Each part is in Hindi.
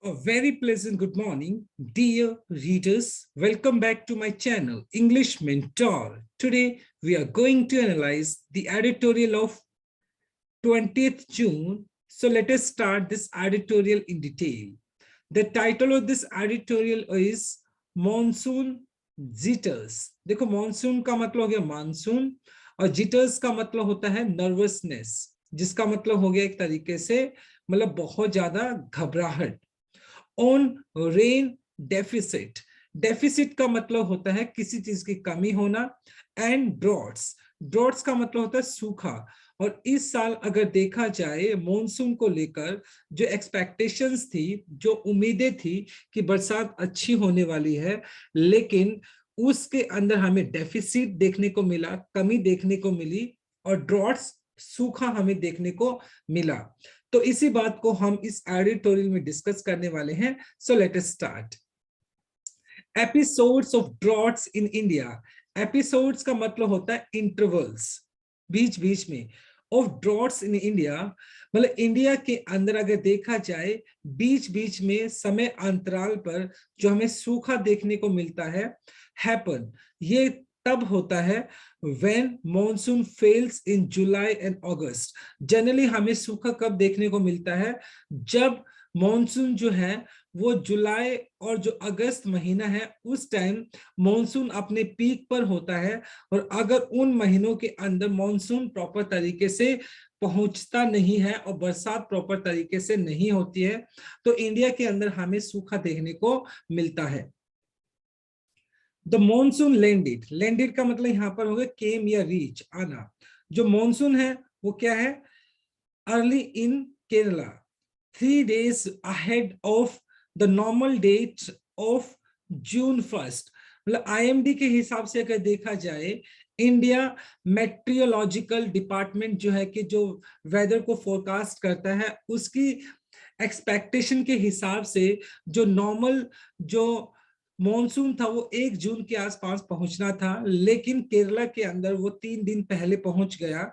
A very pleasant good morning, dear readers. Welcome back to my channel, English Mentor. Today, we are going to analyze the editorial of 20th June. So let us start this editorial in detail. The title of this editorial is Monsoon Jitters. देखो monsoon का मतलब हो गया मानसून और jitters का मतलब होता है nervousness, जिसका मतलब हो गया एक तरीके से मतलब बहुत ज्यादा घबराहट। ऑन रेन डेफिसिट, डेफिसिट का मतलब होता है किसी चीज की कमी होना। एंड ड्रॉट्स, ड्रॉट्स का मतलब होता है सूखा। और इस साल अगर देखा जाए मॉनसून को लेकर जो एक्सपेक्टेशंस थी, जो उम्मीदें थी कि बरसात अच्छी होने वाली है, लेकिन उसके अंदर हमें डेफिसिट देखने को मिला, कमी देखने को मिली और ड्रॉट्स, सूखा हमें देखने को मिला। तो इसी बात को हम इस एडिटोरियल में डिस्कस करने वाले हैं। So let us start. Episodes of droughts in India, episodes का मतलब होता है इंटरवल्स, बीच बीच में। ऑफ ड्रॉट्स इन इंडिया मतलब इंडिया के अंदर अगर देखा जाए बीच बीच में समय अंतराल पर जो हमें सूखा देखने को मिलता है, हैपन, ये तब होता है when monsoon fails in July and August। Generally हमें सूखा कब देखने को मिलता है, जब मॉनसून जो है वो जुलाई और जो अगस्त महीना है उस टाइम मॉनसून अपने पीक पर होता है। और अगर उन महीनों के अंदर मॉनसून प्रॉपर तरीके से पहुंचता नहीं है और बरसात प्रॉपर तरीके से नहीं होती है, तो इंडिया के अंदर हमें सूखा देखने को मिलता है। द मॉनसून लैंडेड, लैंडेड का मतलब यहां पर हो गया केम या रीच, आना। जो मॉनसून है वो क्या है, early in Kerala, 3 days ahead of the normal date of June 1st। मतलब आईएमडी के हिसाब से अगर देखा जाए, इंडिया मेट्रियोलॉजिकल डिपार्टमेंट जो है कि जो वेदर को फोरकास्ट करता है, उसकी एक्सपेक्टेशन के हिसाब से जो नॉर्मल जो मॉनसून था वो 1 जून के आसपास पहुंचना था, लेकिन केरला के अंदर वो 3 दिन पहले पहुंच गया।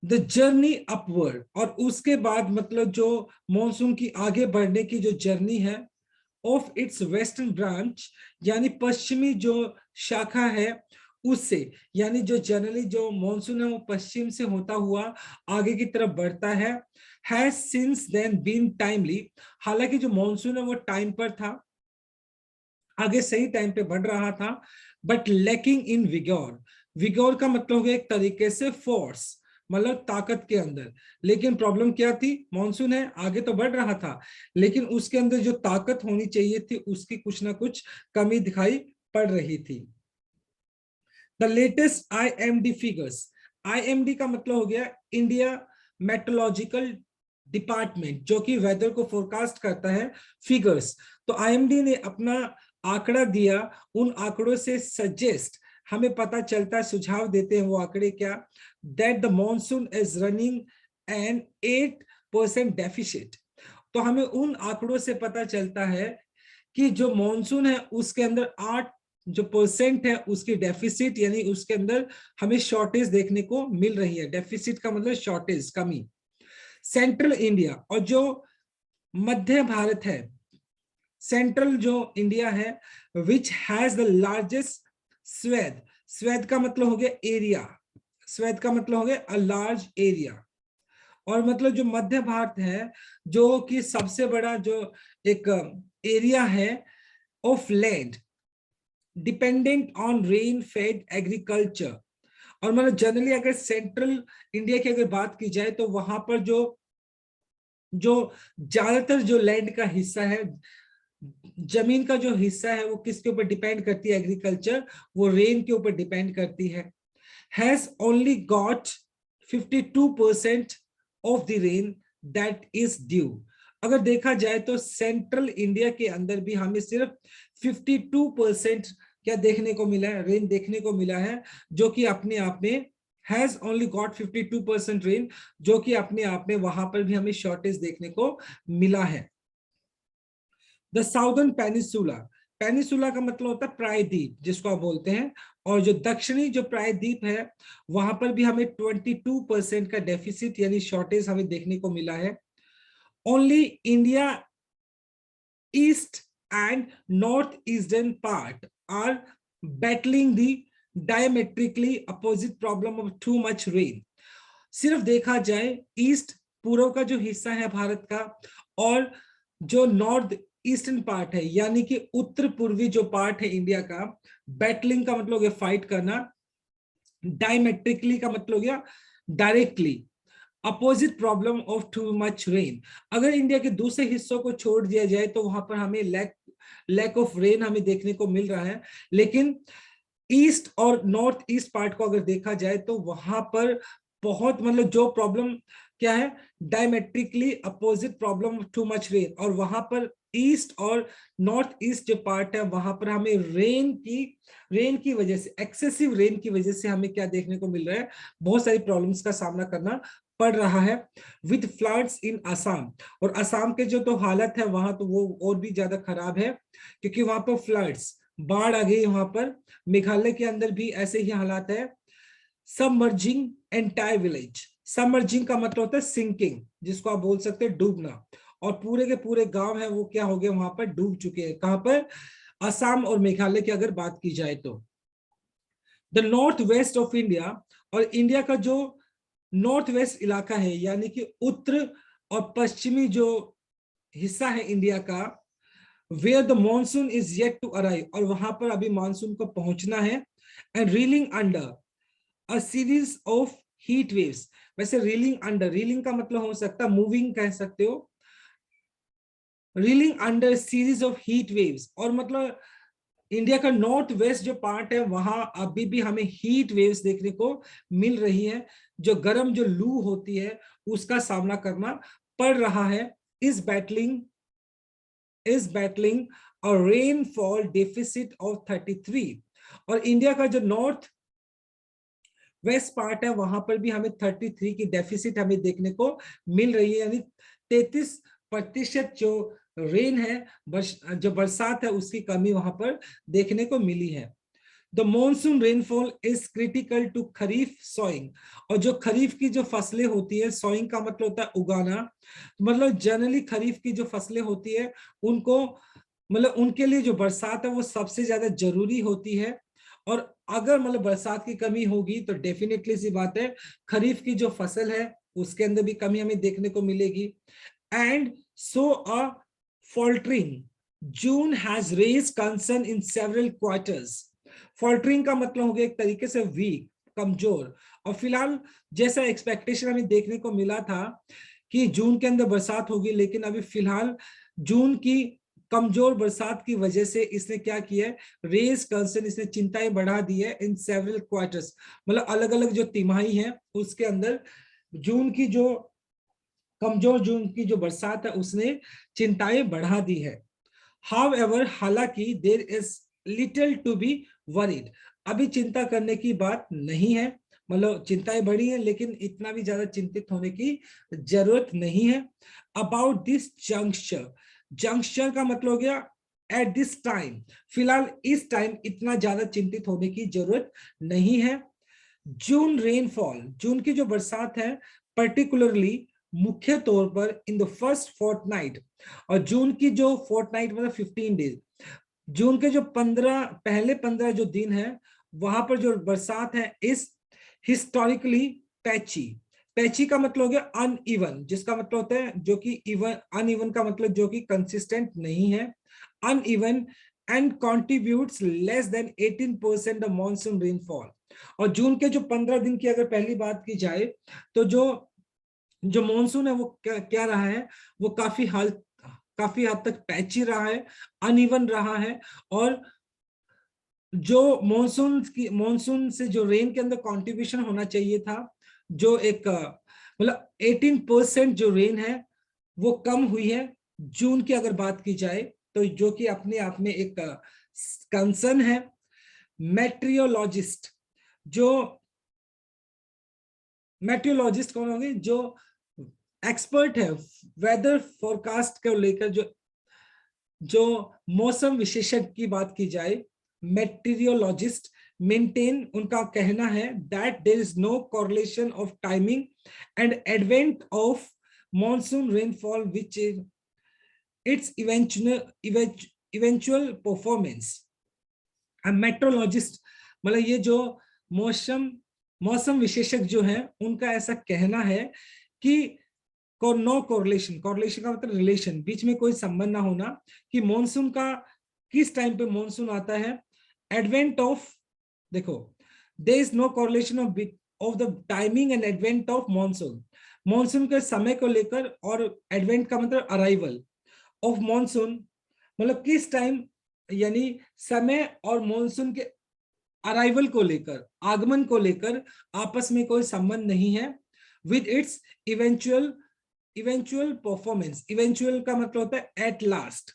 द जर्नी अपवर्ड, और उसके बाद मतलब जो मॉनसून की आगे बढ़ने की जो जर्नी है, ऑफ इट्स वेस्टर्न ब्रांच, यानी पश्चिमी जो शाखा है उससे, यानी जो जनरली जो मॉनसून है वो पश्चिम से होता हुआ आगे की तरफ बढ़ता है। Has since then been timely, हालांकि जो मॉनसून है वो टाइम पर था, आगे सही टाइम पे बढ़ रहा था, बट लैकिंग इन विगोर, विगोर का मतलब हो गया एक तरीके से फोर्स, मतलब ताकत के अंदर। लेकिन प्रॉब्लम क्या थी, मॉनसून है आगे तो बढ़ रहा था, लेकिन उसके अंदर जो ताकत होनी चाहिए थी उसकी कुछ ना कुछ कमी दिखाई पड़ रही थी। The latest IMD figures, IMD का मतलब हो गया इंडिया मेट्रोलॉजिकल डिपार्टमेंट, जो कि वेदर को फोरकास्ट करता है। फिगर्स, तो आईएमडी ने अपना आंकड़ा दिया, उन आंकड़ों से सजेस्ट हमें पता चलता है, सुझाव देते हैं वो आंकड़े क्या, that the monsoon is running an 8% deficit. तो हमें उन आंकड़ों से पता चलता है कि जो मॉनसून है उसके अंदर 8% है उसकी डेफिसिट, यानी उसके अंदर हमें शॉर्टेज देखने को मिल रही है। डेफिसिट का मतलब शॉर्टेज, कमी। सेंट्रल इंडिया, और जो मध्य भारत है, सेंट्रल जो इंडिया है, विच हैज द लार्जेस्ट स्वेद, स्वेद का मतलब हो गया एरिया, स्वेद का मतलब हो गया अ लार्ज एरिया। और मतलब जो मध्य भारत है जो कि सबसे बड़ा जो एक एरिया है of land dependent on rain fed agriculture. और मतलब जनरली अगर सेंट्रल इंडिया की अगर बात की जाए तो वहां पर जो जो ज्यादातर जो लैंड का हिस्सा है, जमीन का जो हिस्सा है, वो किसके ऊपर डिपेंड करती है, एग्रीकल्चर, वो रेन के ऊपर डिपेंड करती है। Has only got 52% of the rain that is due. अगर देखा जाए तो सेंट्रल इंडिया के अंदर भी हमें सिर्फ 52% क्या देखने को मिला है, रेन देखने को मिला है, जो कि अपने आप में हैज ओनली गॉट 52% रेन, जो कि अपने आप में वहां पर भी हमें शॉर्टेज देखने को मिला है। द साउदर्न पेनिसुला, पेनिसुला का मतलब होता है प्रायद्वीप जिसको आप बोलते हैं, और जो दक्षिणी जो प्रायद्वीप है वहां पर भी हमें 22% का डेफिसिट यानी शॉर्टेज हमें देखने को मिला है। Only India east and northeastern part are battling the diametrically opposite problem of too much rain. सिर्फ देखा जाए ईस्ट पूर्व का जो हिस्सा है भारत का और जो नॉर्थ ईस्टर्न पार्ट है यानी कि उत्तर पूर्वी जो पार्ट है इंडिया का, बैटलिंग का मतलब है फाइट करना, डायमेट्रिकली का मतलब गया directly, opposite problem of too much rain. अगर इंडिया के दूसरे हिस्सों को छोड़ दिया जाए तो वहां पर हमें लैक ऑफ रेन हमें देखने को मिल रहा है, लेकिन ईस्ट और नॉर्थ ईस्ट पार्ट को अगर देखा जाए तो वहां पर बहुत मतलब जो प्रॉब्लम क्या है, diametrically opposite problem of too much rain, और वहां पर ईस्ट और नॉर्थ ईस्ट जो पार्ट है वहां पर हमें रेन की वजह से, एक्सेसिव रेन की वजह से हमें क्या देखने को मिल रहा है, बहुत सारी प्रॉब्लम्स का सामना करना पड़ रहा है विद फ्लड्स इन असम। और असम के जो तो हालत है वहां तो वो और भी ज्यादा खराब है क्योंकि वहां पर फ्लड्स, बाढ़ आ गई वहां पर। मेघालय के अंदर भी ऐसे ही हालात है। सबमर्जिंग एंटायर विलेज, सबमर्जिंग का मतलब होता है सिंकिंग, जिसको आप बोल सकते हैं डूबना, और पूरे के पूरे गांव है वो क्या हो गए वहां पर डूब चुके हैं। कहां पर? असम और मेघालय की अगर बात की जाए तो the north west of India, और इंडिया का जो नॉर्थ वेस्ट इलाका है यानी कि उत्तर और पश्चिमी जो हिस्सा है इंडिया का, where the monsoon is yet to arrive, और वहां पर अभी मानसून को पहुंचना है, and reeling under a series of heat waves. वैसे रीलिंग अंडर, रीलिंग का मतलब हो सकता है मूविंग कह सकते हो, reeling under series of heat waves, और मतलब इंडिया का नॉर्थ वेस्ट जो पार्ट है वहां अभी भी हमें हीट वेव्स देखने को मिल रही है, जो गर्म जो लू होती है उसका सामना करना पड़ रहा है। इस बैटलिंग और रेनफॉल डेफिसिट ऑफ 33, और इंडिया का जो नॉर्थ वेस्ट पार्ट है वहां पर भी हमें 33 की डेफिसिट हमें देखने को मिल रही है, यानी 33% जो रेन है, जो बरसात है उसकी कमी वहां पर देखने को मिली है। The monsoon rainfall is critical to kharif sowing, और जो खरीफ की जो फसलें होती है, सोइंग का मतलब होता है उगाना, मतलब जनरली खरीफ की जो फसलें होती है उनको मतलब उनके लिए जो बरसात है वो सबसे ज्यादा जरूरी होती है, और अगर मतलब बरसात की कमी होगी तो डेफिनेटली सी बात है खरीफ की जो फसल है उसके अंदर भी कमी हमें देखने को मिलेगी। And so a faltering June has raised concern in several quarters. Faltering का मतलब हो गया एक तरीके से वीक, कमजोर, और फिलहाल जैसा एक्सपेक्टेशन हमें देखने को मिला था कि जून के अंदर बरसात होगी, लेकिन अभी फिलहाल जून की कमजोर बरसात की वजह से इसने क्या किया है, रेज कंसर्न, इसने चिंताएं बढ़ा दी है इन सेवरल क्वार्टर्स, मतलब अलग अलग जो तिमाही है उसके अंदर जून की जो कमजोर जून की जो बरसात है उसने चिंताएं बढ़ा दी है। हाउएवर, हालांकि there is little to be worried, अभी चिंता करने की बात नहीं है, मतलब चिंताएं बढ़ी हैं लेकिन इतना भी ज्यादा चिंतित होने की जरूरत नहीं है। अबाउट दिस जंक्शन, जंक्शन का मतलब हो गया एट दिस टाइम, फिलहाल इस टाइम इतना ज्यादा चिंतित होने की जरूरत नहीं है। जून रेनफॉल, जून की जो बरसात है पर्टिकुलरली मुख्य तौर पर इन द फर्स्ट फोर्टनाइट, और जून की जो फोर्टनाइट मतलब 15 डेज, जून के जो 15 जो दिन है वहां पर जो बरसात है इस हिस्टोरिकली पैची, पैची का मतलब हो गया अनइवन, जिसका मतलब होता है जो कि इवन, अनइवन का मतलब जो कि कंसिस्टेंट नहीं है, uneven, and contributes less than 18% of monsoon rainfall. और जून के जो 15 दिन की अगर पहली बात की जाए तो जो जो मॉनसून है वो क्या रहा है, वो काफी हद तक पैची रहा है, अनइवन रहा है, और जो मॉनसून से जो रेन के अंदर कंट्रीब्यूशन होना चाहिए था, जो एक मतलब 18% जो रेन है वो कम हुई है जून की अगर बात की जाए तो, जो कि अपने आप में एक कंसर्न है। मेट्रियोलॉजिस्ट, जो मेट्रियोलॉजिस्ट कौन होंगे, जो एक्सपर्ट है वेदर फोरकास्ट को लेकर, जो जो मौसम विशेषज्ञ की बात की जाए, मेटीरियोलॉजिस्ट मेंटेन, उनका कहना है that there is no correlation of timing and advent of monsoon rainfall its eventual performance. Meteorologist मतलब ये जो मौसम मौसम विशेषज्ञ जो है उनका ऐसा कहना है कि नो कोरिलेशन, कोरिलेशन का मतलब रिलेशन, बीच में कोई संबंध ना होना, कि मॉनसून का किस टाइम पे मॉनसून आता है, एडवेंट ऑफ, देखो there is no correlation of the timing and advent of monsoon, monsoon के समय को लेकर, और एडवेंट का मतलब अराइवल ऑफ मॉनसून, मतलब किस टाइम, यानी समय और मॉनसून के अराइवल को लेकर, आगमन को लेकर आपस में कोई संबंध नहीं है, with its eventual performance, eventual का मतलब होता है एट लास्ट,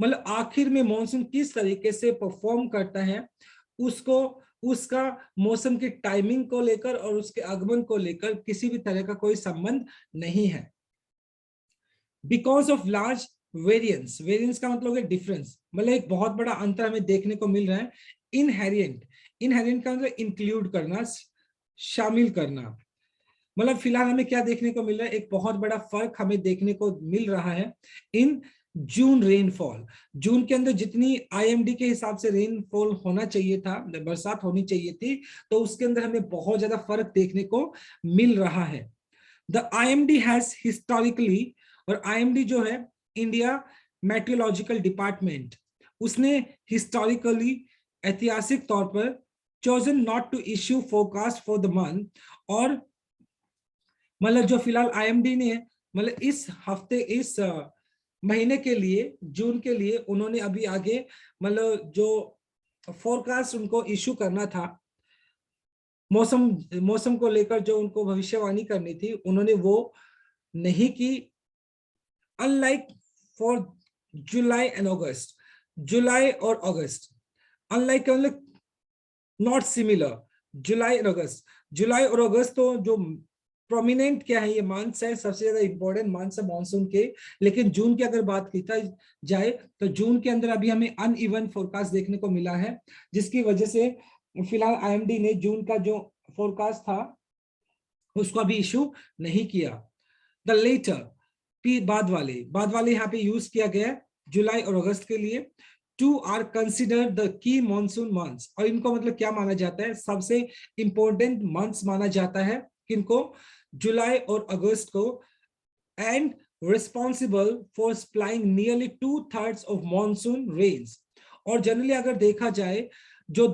मतलब आखिर में मॉनसून किस तरीके से परफॉर्म करता है, उसको उसका मौसम की टाइमिंग को लेकर और उसके आगमन को लेकर किसी भी तरह का कोई संबंध नहीं है। Because of large variance, variance का मतलब है डिफरेंस, मतलब एक बहुत बड़ा अंतर हमें देखने को मिल रहा है। इनहेरिएंट, इनहेरिएंट का मतलब इंक्लूड करना, शामिल करना, मतलब फिलहाल हमें क्या देखने को मिल रहा है, एक बहुत बड़ा फर्क हमें देखने को मिल रहा है इन जून रेनफॉल। जून के अंदर जितनी आईएमडी के हिसाब से रेनफॉल होना चाहिए था, बरसात होनी चाहिए थी, तो उसके अंदर हमें बहुत ज्यादा फर्क देखने को मिल रहा है। द आईएमडी हैज हिस्टोरिकली, और आईएमडी जो है इंडिया मेट्रोलॉजिकल डिपार्टमेंट, उसने हिस्टोरिकली, ऐतिहासिक तौर पर, chosen not to issue forecast for the month, और मतलब जो फिलहाल आईएमडी ने मतलब इस हफ्ते, इस महीने के लिए, जून के लिए उन्होंने अभी आगे मतलब जो फोरकास्ट उनको इश्यू करना था, मौसम मौसम को लेकर जो उनको भविष्यवाणी करनी थी, उन्होंने वो नहीं की। अनलाइक फॉर जुलाई एंड अगस्त, जुलाई और अगस्त, अनलाइक मतलब नॉट सिमिलर, जुलाई और अगस्त, जुलाई और अगस्त तो जो प्रोमिनेंट क्या है, ये मंथ्स है, सबसे ज्यादा इंपॉर्टेंट मंथ्स है मॉनसून के, लेकिन जून की अगर बात की जाए तो जून के अंदर अभी हमें अनइवन फोरकास्ट देखने को मिला है, जिसकी वजह से फिलहाल आईएमडी ने जून का जो फोरकास्ट था उसको अभी इशू नहीं किया। द लेटर, बाद वाले यहाँ पे यूज किया गया जुलाई और अगस्त के लिए। Two are consider the key monsoon months, और इनको मतलब क्या माना जाता है, सबसे इंपॉर्टेंट मंथ्स माना जाता है किनको, जुलाई और अगस्त को, and responsible for supplying nearly 2/3 of monsoon rains. और जनरली अगर देखा जाए, जो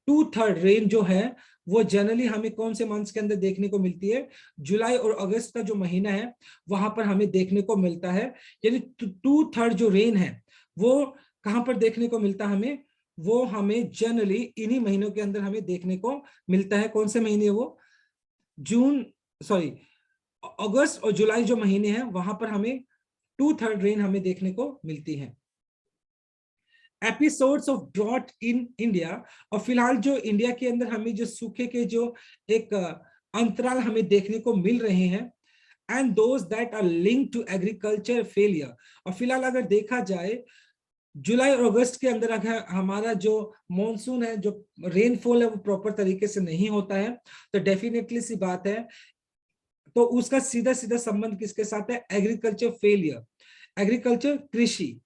2/3 रेन जो है वो जनरली हमें कौन से मंथ्स के अंदर देखने को मिलती है, जुलाई और अगस्त का जो महीना है वहां पर हमें देखने को मिलता है। यानी 2/3 जो रेन है वो कहां पर देखने को मिलता है हमें, वो हमें जनरली इन्हीं महीनों के अंदर हमें देखने को मिलता है। कौन से महीने वो, जून, सॉरी, अगस्त और जुलाई जो महीने हैं वहां पर हमें 2/3 रेन हमें देखने को मिलती है। Episodes of drought in India, और फिलहाल जो इंडिया के अंदर हमें जो सूखे के जो एक अंतराल हमें देखने को मिल रहे हैं, and those that are linked to agriculture failure. और फिलहाल अगर देखा जाए जुलाई और अगस्त के अंदर अगर हमारा जो मॉनसून है, जो रेनफॉल है वो प्रॉपर तरीके से नहीं होता है, तो डेफिनेटली सी बात है, तो उसका सीधा सीधा संबंध किसके साथ है, एग्रीकल्चर फेलियर, एग्रीकल्चर कृषि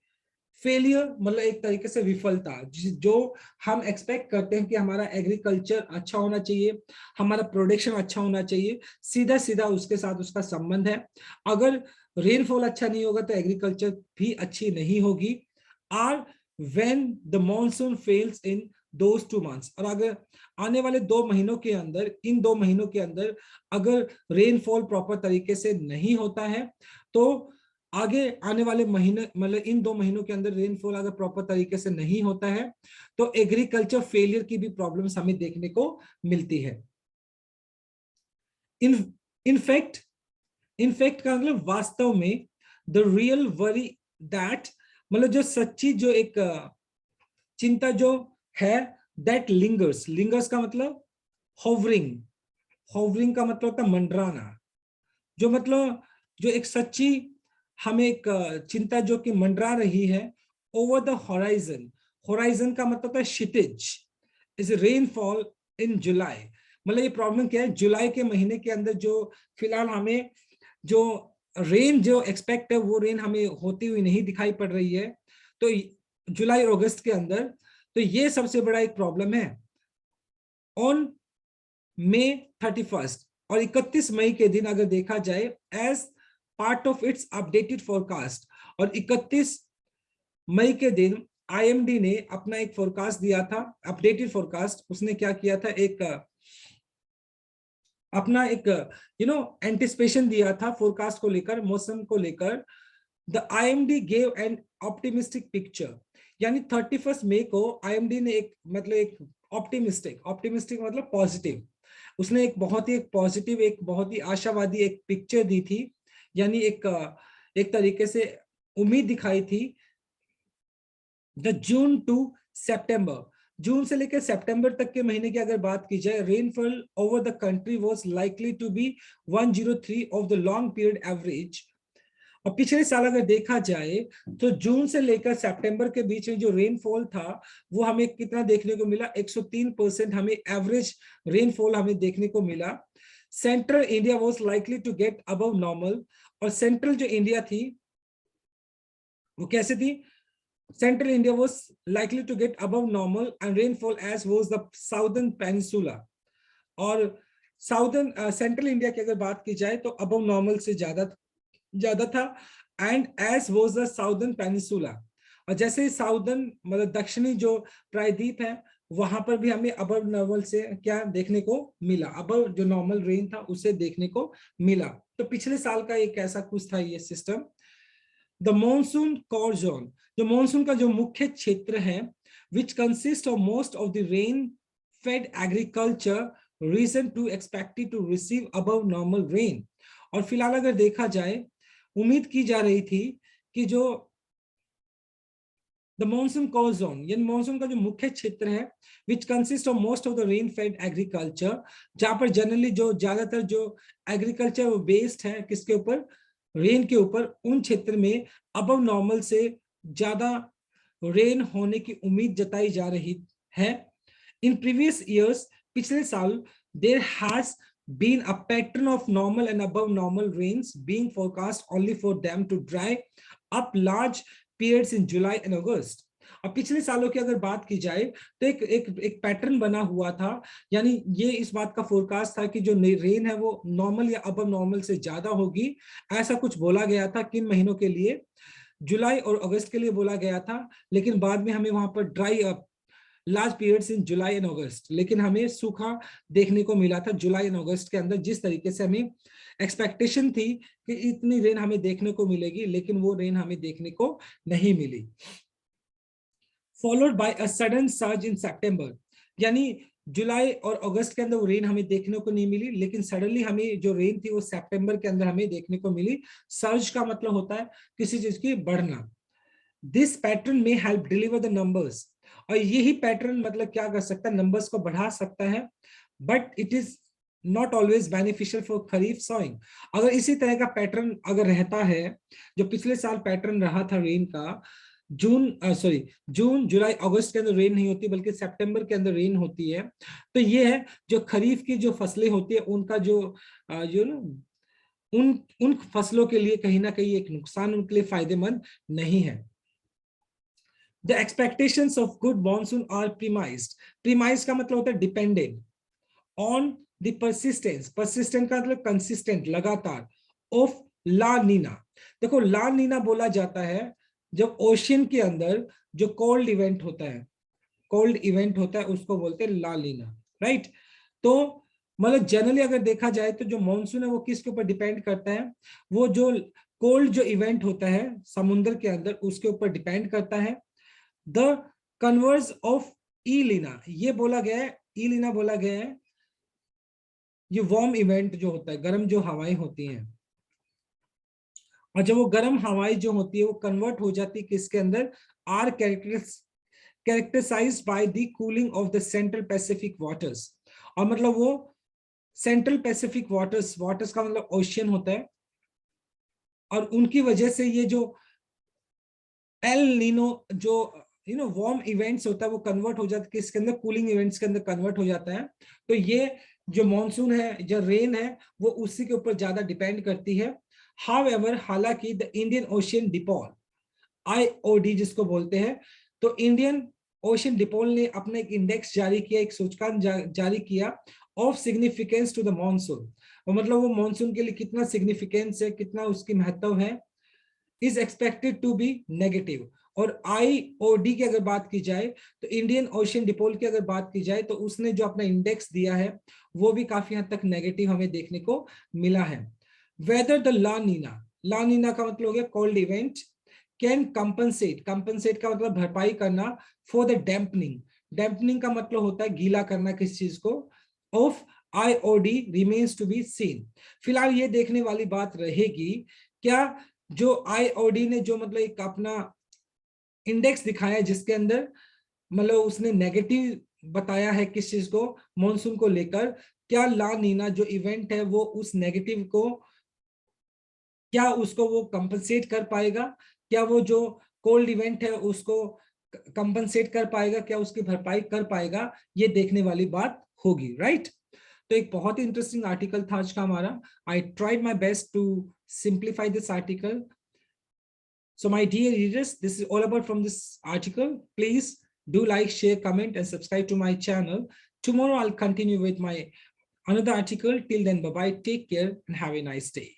फेलियर, मतलब एक तरीके से विफलता, जो हम एक्सपेक्ट करते हैं कि हमारा एग्रीकल्चर अच्छा होना चाहिए, हमारा प्रोडक्शन अच्छा होना चाहिए, सीधा सीधा उसके साथ उसका संबंध है। अगर रेनफॉल अच्छा नहीं होगा तो एग्रीकल्चर भी अच्छी नहीं होगी। Are when the monsoon fails in those 2 months, और अगर आने वाले 2 महीनों के अंदर, इन 2 महीनों के अंदर अगर रेनफॉल प्रॉपर तरीके से नहीं होता है, तो आगे आने वाले महीने, मतलब इन 2 महीनों के अंदर रेनफॉल अगर प्रॉपर तरीके से नहीं होता है, तो एग्रीकल्चर फेलियर की भी प्रॉब्लम्स हमें देखने को मिलती है। इनफैक्ट इनफैक्ट का मतलब वास्तव में, द रियल वरी दैट, मतलब जो सच्ची जो एक चिंता जो है, दैट लिंगर्स, लिंगर्स का मतलब होवरिंग, होवरिंग का मतलब होता है मंडराना, जो मतलब जो एक सच्ची हमें एक चिंता जो कि मंडरा रही है, ओवर द होराइजन, होराइजन का मतलब है क्षितिज, इज रेनफॉल इन जुलाई। मतलब ये प्रॉब्लम क्या है, जुलाई के महीने के अंदर जो फिलहाल हमें जो रेन जो एक्सपेक्ट है वो रेन हमें होती हुई नहीं दिखाई पड़ रही है, तो जुलाई और अगस्त के अंदर। तो ये सबसे बड़ा एक प्रॉब्लम है। ऑन मई 31 और 31 मई के दिन अगर देखा जाए as part of its updated forecast, और 31 मई के दिन आईएमडी ने अपना एक फोरकास्ट दिया था, अपडेटेड फोरकास्ट। उसने क्या किया था, एक अपना एक एंटिसिपेशन दिया था फोरकास्ट को लेकर, मौसम को लेकर। The IMD gave an optimistic picture, यानी 31 मई को आईएमडी ने एक मतलब एक ऑप्टिमिस्टिक मतलब पॉजिटिव, उसने एक बहुत ही पॉजिटिव, एक बहुत ही आशावादी एक पिक्चर दी थी, यानी एक तरीके से उम्मीद दिखाई थी। द जून टू सितंबर, जून से लेकर सितंबर तक के महीने की अगर बात की जाए, rainfall over the country was likely to be 103 of the long period average. और पिछले साल अगर देखा जाए तो जून से लेकर सितंबर के बीच में जो रेनफॉल था वो हमें कितना देखने को मिला, 103% हमें एवरेज रेनफॉल हमें देखने को मिला। Central India was likely to get above normal, और सेंट्रल जो इंडिया थी वो कैसे थी, Central India was likely to get above normal and rainfall as was the southern peninsula। और साउदर्न सेंट्रल इंडिया की अगर बात की जाए तो अबव नॉर्मल से ज्यादा था, and as was the southern peninsula. और जैसे साउदर्न मतलब दक्षिणी जो प्रायद्वीप है वहां पर भी हमें अबव नॉर्मल से क्या देखने को मिला, अबव जो नॉर्मल रेन था उसे देखने को मिला। तो पिछले साल का एक ऐसा कुछ था ये system. The monsoon core zone, जो मॉनसून का जो मुख्य क्षेत्र है, which consist of most of the rain fed agriculture region to expected to receive above normal rain. और फिलहाल अगर देखा जाए उम्मीद की जा रही थी कि जो द मॉनसून कोर जोन यानी मॉनसून का जो मुख्य क्षेत्र है, which consist of most of the rain fed agriculture, जहां पर जनरली जो ज्यादातर जो एग्रीकल्चर वो बेस्ड है किसके ऊपर, रेन के ऊपर, उन क्षेत्र में अबव नॉर्मल से ज्यादा रेन होने की उम्मीद जताई जा रही है। इन प्रीवियस ईयर्स, पिछले साल, there has been a pattern of normal and above normal rains being forecast only for them to dry up large periods in July and August। अब पिछले सालों की अगर बात की जाए तो एक पैटर्न बना हुआ था, यानी ये इस बात का फोरकास्ट था कि जो रेन है वो नॉर्मल या अबव नॉर्मल से ज्यादा होगी। ऐसा कुछ बोला गया था किन महीनों के लिए, जुलाई और अगस्त के लिए बोला गया था, लेकिन बाद में हमें वहां पर dry up large periods in July and August, लेकिन हमें सूखा देखने को मिला था जुलाई एंड अगस्त के अंदर। जिस तरीके से हमें एक्सपेक्टेशन थी कि इतनी रेन हमें देखने को मिलेगी, लेकिन वो रेन हमें देखने को नहीं मिली। Followed by a sudden surge in September, यानी जुलाई और अगस्त के अंदर वो रेन हमें देखने को नहीं मिली, लेकिन सडनली हमें जो रेन थी वो सितंबर के अंदर हमें देखने को मिली। सर्ज का मतलब होता है किसी चीज की बढ़ना। दिस पैटर्न में हेल्प डिलीवर द नंबर्स, और यही पैटर्न मतलब क्या कर सकता है, नंबर्स को बढ़ा सकता है, but it is not always beneficial for kharif sowing. अगर इसी तरह का पैटर्न अगर रहता है, जो पिछले साल पैटर्न रहा था रेन का, जून जुलाई अगस्त के अंदर रेन नहीं होती बल्कि सितंबर के अंदर रेन होती है, तो ये है जो खरीफ की जो फसलें होती है उनका जो उन फसलों के लिए कहीं ना कहीं एक नुकसान, उनके लिए फायदेमंद नहीं है। The expectations of good monsoon are premised। premised का मतलब होता है dependent on the persistence, persistent का मतलब consistent, लगातार, of ला नीना। देखो ला नीना बोला जाता है जब ओशियन के अंदर जो कोल्ड इवेंट होता है, कोल्ड इवेंट होता है उसको बोलते हैं ला नीना, राइट। तो मतलब जनरली अगर देखा जाए तो जो मॉनसून है वो किसके ऊपर डिपेंड करता है, वो जो कोल्ड जो इवेंट होता है समुद्र के अंदर उसके ऊपर डिपेंड करता है। द कन्वर्स ऑफ इलिना, ये बोला गया है, इलिना बोला गया है, ये वार्म इवेंट जो होता है, गर्म जो हवाएं होती हैं, और जब वो गर्म हवाएं जो होती है वो कन्वर्ट हो जाती है किसके अंदर, are characterized by the cooling of the central Pacific waters. और मतलब वो सेंट्रल पैसिफिक वाटर्स, वाटर्स का मतलब ओशियन होता है, और उनकी वजह से ये जो एल नीनो जो वार्म इवेंट्स होता है वो कन्वर्ट हो जाता है किसके अंदर, कूलिंग इवेंट्स के अंदर कन्वर्ट हो जाता है। तो ये जो मॉनसून है, जो रेन है, वो उसी के ऊपर ज्यादा डिपेंड करती है। However, हालांकि the Indian ocean dipole, IOD जिसको बोलते हैं, तो इंडियन ओशियन डिपोल ने अपना एक इंडेक्स जारी किया, एक सूचकांक जारी किया of significance to the monsoon, मतलब वो मॉनसून के लिए कितना सिग्निफिकेंस है, कितना उसकी महत्व है, is expected to be negative. और IOD की अगर बात की जाए, तो इंडियन ओशियन डिपोल की अगर बात की जाए, तो उसने जो अपना इंडेक्स दिया है वो भी काफी हद तक नेगेटिव हमें देखने को मिला है। वेदर द ला नीना, ला नीना का मतलब हो गया cold event, can compensate, compensate का मतलब भरपाई करना, फॉर द डैम्पनिंग, डैम्पनिंग का मतलब होता है गीला करना किस चीज को, of IOD remains to be seen. फिलहाल ये देखने वाली बात रहेगी, क्या जो IOD ने जो मतलब एक अपना इंडेक्स दिखाया जिसके अंदर मतलब उसने नेगेटिव बताया है किस चीज को, मॉनसून को लेकर, क्या ला नीना जो इवेंट है वो उस नेगेटिव को, क्या उसको वो कंपनसेट कर पाएगा, क्या वो जो कोल्ड इवेंट है उसको कंपनसेट कर पाएगा, क्या उसकी भरपाई कर पाएगा, ये देखने वाली बात होगी, राइट। तो एक बहुत ही इंटरेस्टिंग आर्टिकल था आज का हमारा। I tried my best to simplify this article. So my dear readers, this is all about from this article. Please do like, share, comment, and subscribe to my channel. Tomorrow I'll continue with my another article. Till then, bye bye. Take care and have a nice day.